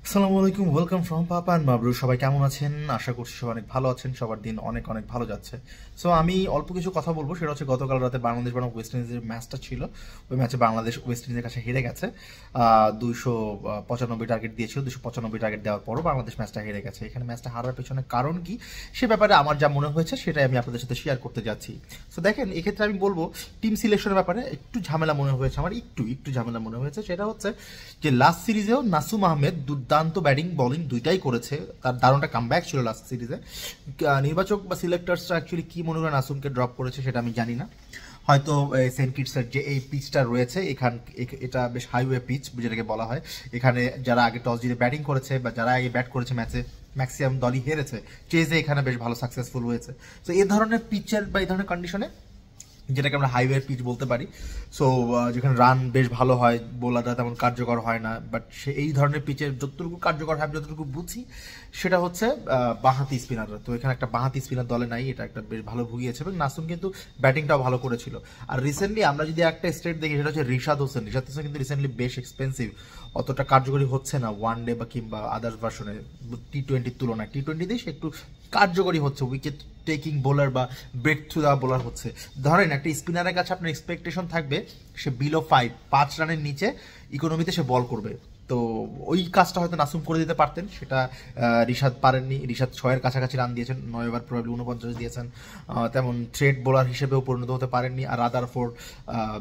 আসসালামু আলাইকুম, welcome from papa and মাবরু। সবাই কেমন আছেন? আশা করছি সবাই অনেক ভালো আছেন, সবার দিন অনেক অনেক ভালো যাচ্ছে। সো আমি অল্প কিছু কথা বলবো, সেটা হচ্ছে গতকাল রাতে বাংলাদেশ বনাম ওয়েস্ট ইন্ডিজের ম্যাচটা ছিল। ওই ম্যাচে বাংলাদেশ ওয়েস্ট ইন্ডিজের কাছে হেরে গেছে। 295 টার্গেট দিয়েছিল, 295 টার্গেট দেওয়ার পরও বাংলাদেশ ম্যাচটা হেরে গেছে। এখানে ম্যাচটা হারার পেছনে কারণ কি, সে ব্যাপারে আমার যা মনে হয়েছে সেটাই আমি আপনাদের সাথে শেয়ার করতে যাচ্ছি। সো দেখেন, এক্ষেত্রে আমি বলবো টিম সিলেকশনের ব্যাপারে একটু ঝামেলা মনে হয়েছে আমার, একটু ঝামেলা মনে হয়েছে। সেটা হচ্ছে যে লাস্ট সিরিজেও নাসুম আহমেদ দুর্দান্ত ব্যাটিং বোলিং দুইটাই করেছে, তার দারুণ একটা কামব্যাক ছিল লাস্ট সিরিজে। নির্বাচক বা সিলেক্টার্সরা অ্যাকচুয়ালি কি মনে করে নাসুমকে ড্রপ করেছে সেটা আমি জানি না। হয়তো সেন্ট কিটসের যে এই পিচটা রয়েছে এটা বেশ হাইওয়ে পিচ যেটাকে বলা হয়। এখানে যারা আগে টস জিতে ব্যাটিং করেছে বা যারা আগে ব্যাট করেছে ম্যাচে ম্যাক্সিমাম দলই হেরেছে, চেজে এখানে বেশ ভালো সাকসেসফুল হয়েছে। তো এই ধরনের পিচের বা এই ধরনের কন্ডিশনে, যেটাকে আমরা হাইওয়ে পিচ বলতে পারি, সো যেখানে রান বেশ ভালো হয়, বোলাররা তেমন কার্যকর হয় না, বাট সে এই ধরনের পিচের যতটুকু কার্যকর হয়, যতটুকু বুঝি সেটা হচ্ছে বাঁহাতি স্পিনাররা। তো এখানে একটা বাঁহাতি স্পিনার দলে নাই, এটা একটা বেশ ভালো ভুগিয়েছে। এবং নাসুম কিন্তু ব্যাটিংটাও ভালো করেছিল। আর রিসেন্টলি আমরা যদি একটা স্টেট দেখি, সেটা হচ্ছে রিশাদ হোসেন কিন্তু রিসেন্টলি বেশ এক্সপেন্সিভ, অতটা কার্যকরী হচ্ছে না ওয়ান ডে বা কিংবা আদার্স ভার্সনে টি-20-র তুলনায়। টি-20 সে একটু কার্যকরী হচ্ছে, উইকেট টেকিং বোলার বা ব্রেক থ্রু দেওয়া বোলার হচ্ছে। ধরেন একটা স্পিনারের কাছে আপনার এক্সপেকটেশন থাকবে সে বিলো 5 রানের নিচে ইকোনমিতে সে বল করবে। তো ওই কাজটা হয়তো নাসুম করে দিতে পারতেন, সেটা রিশাদ পারেননি। রিশাদ 6-এর কাছাকাছি রান দিয়েছেন, 9 ওভার প্রবাবলি 49 দিয়েছেন। তেমন থ্রেড বোলার হিসেবেও পরিণত হতে পারেননি। আর রাদারফোর্ড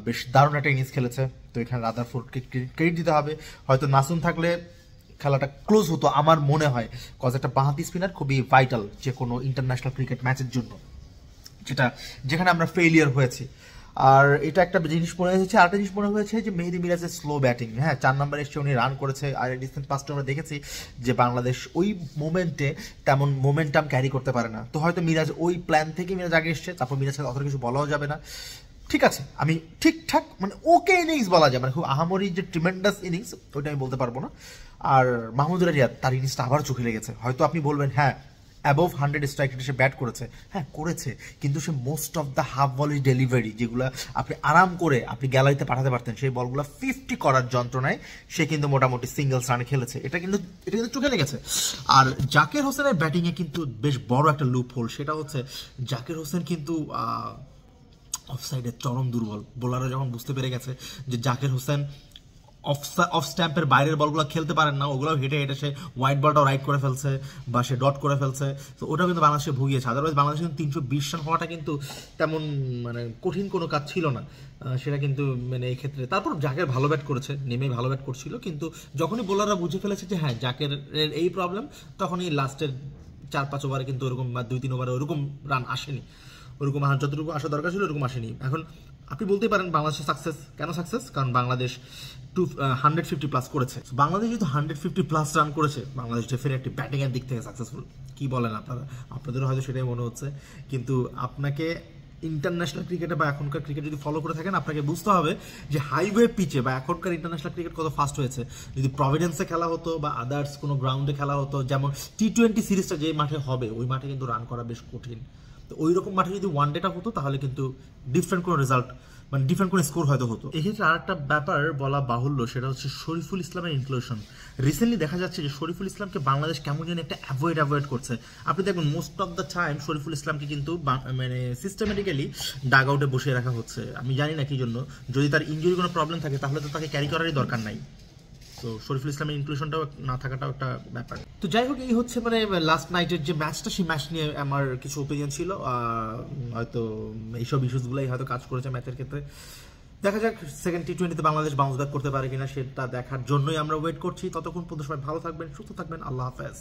বেশ দারুণ একটা ইনিংস খেলেছে, তো এখানে রাদারফোর্ডকে ক্রেডিট দিতে হবে। হয়তো নাসুম থাকলে খেলাটা ক্লোজ হতো আমার মনে হয়, কজ একটা বাঁহাতি স্পিনার খুবই ভাইটাল যে কোনো ইন্টারন্যাশনাল ক্রিকেট ম্যাচের জন্য, যেখানে আমরা ফেইলিয়ার হয়েছি। আর এটা একটা জিনিস মনে হয়েছে। আরেকটা জিনিস মনে হয়েছে যে মেহেদী মিরাজের স্লো ব্যাটিং। হ্যাঁ, 4 নম্বরে এসে উনি রান করেছে, আর রিসেন্ট পাস্টে আমরা দেখেছি যে বাংলাদেশ ওই মোমেন্টে তেমন মোমেন্টাম ক্যারি করতে পারে না। তো হয়তো মিরাজ ওই প্ল্যান থেকে মিরাজ আগে এসছে, তারপর মিরাজকে অত কিছু বলাও যাবে না। ঠিক আছে, আমি ঠিকঠাক মানে ওকে ইনিংস বলা যায়, মানে খুব আহামরি যে ট্রিমেন্ডাস ইনিংস ওইটা আমি বলতে পারবো না। আর মাহমুদুল্লাহ রিয়াদ, তার ইনিংসটা আবার চোখে লেগেছে। হয়তো আপনি বলবেন হ্যাঁ অ্যাবোভ 100 স্ট্রাইক রেটে সে ব্যাট করেছে, হ্যাঁ করেছে, কিন্তু সে most of the half ball delivery যেগুলো আপনি আরাম করে আপনি গ্যালারিতে পাঠাতে পারতেন, সেই বলগুলো 50 করার যন্ত্রণায় সে কিন্তু মোটামুটি সিঙ্গেলস রানে খেলেছে। এটা কিন্তু চোখে লেগেছে। আর জাকির হোসেনের ব্যাটিংয়ে কিন্তু বেশ বড় একটা লুপ হোল, সেটা হচ্ছে জাকির হোসেন কিন্তু অফসাইডের চরম দুর্বল। বোলাররা যখন বুঝতে পেরে গেছে যে জাকির হোসেন অফ স্ট্যাম্পের বাইরের বলগুলো খেলতে পারেন না, ওগুলো হেঁটে হেঁটে সে হোয়াইট বলটাও রাইট করে ফেলছে বা সে ডট করে ফেলছে, তো ওটাও কিন্তু বাংলাদেশে ভুগিয়েছে। আদারওয়াইজ বাংলাদেশ কিন্তু 320 রান হওয়াটা কিন্তু তেমন মানে কঠিন কোনো কাজ ছিল না। সেটা কিন্তু মানে এই ক্ষেত্রে তারপর জাকের ভালো ব্যাট করেছে, নেমেই ভালো ব্যাট করছিল, কিন্তু যখনই বোলাররা বুঝে ফেলেছে যে হ্যাঁ জাকের এই প্রবলেম, তখনই লাস্টের 4-5 ওভারে কিন্তু ওরকম বা 2-3 ওভারে ওরকম রান আসেনি, ওরকম যতটুকু আসা দরকার ছিল ওরকম আসেনি। এখন আপনি বলতেই পারেন বাংলাদেশের সাকসেস কেন সাকসেস, কারণ বাংলাদেশ 150 প্লাস করেছে। বাংলাদেশ যেহেতু 150 প্লাস রান করেছে, বাংলাদেশ ডেফিনেটলি ব্যাটিং এর দিক থেকে সাকসেসফুল। কি বলেন আপনারা? আপনাদেরও হয়তো সেটাই মনে হচ্ছে, কিন্তু আপনাকে ইন্টারন্যাশনাল ক্রিকেটে বা এখনকার ক্রিকেট যদি ফলো করে থাকেন, আপনাকে বুঝতে হবে যে হাইওয়ে পিচে বা এখনকার ইন্টারন্যাশনাল ক্রিকেট কত ফাস্ট হয়েছে। যদি প্রভিডেন্সে খেলা হতো বা আদার্স কোনো গ্রাউন্ডে খেলা হতো, যেমন টি-20 সিরিজটা যে মাঠে হবে, ওই মাঠে কিন্তু রান করা বেশ কঠিন। তো ওই রকম মাঠে যদি ওয়ান ডেটা হতো, তাহলে কিন্তু ডিফারেন্ট কোনো রেজাল্ট মানে ডিফারেন্ট কোনো স্কোর হয়তো হতো। এক্ষেত্রে আরেকটা ব্যাপার বলা বাহুল্য, সেটা হচ্ছে শরীফুল ইসলামের ইনক্লুশন। রিসেন্টলি দেখা যাচ্ছে যে শরীফুল ইসলামকে বাংলাদেশ কেমন যেন একটা অ্যাভয়েড করছে। আপনি দেখবেন most of the time Shariful ইসলামকে কিন্তু মানে সিস্টেমেটিক্যালি ডাগ আউটে বসিয়ে রাখা হচ্ছে। আমি জানি না কি জন্য, যদি তার ইনজুরি কোনো প্রবলেম থাকে তাহলে তো তাকে ক্যারি করারই দরকার নাই। তো শরীফুল ইসলামের ইনক্লুশনটাও না থাকাটাও একটা ব্যাপার। তো যাই হোক, এই হচ্ছে মানে লাস্ট নাইটের যে ম্যাচটা, সেই ম্যাচ নিয়ে আমার কিছু ওপিনিয়ন ছিল। হয়তো এইসব ইস্যুসগুলোই হয়তো কাজ করেছে ম্যাচের ক্ষেত্রে। দেখা যাক সেকেন্ড টি-20তে বাংলাদেশ বাউন্স ব্যাক করতে পারে কিনা, সেটা দেখার জন্যই আমরা ওয়েট করছি। ততক্ষণ পর্যন্ত সবাই ভালো থাকবেন, সুস্থ থাকবেন। আল্লাহ হাফেজ।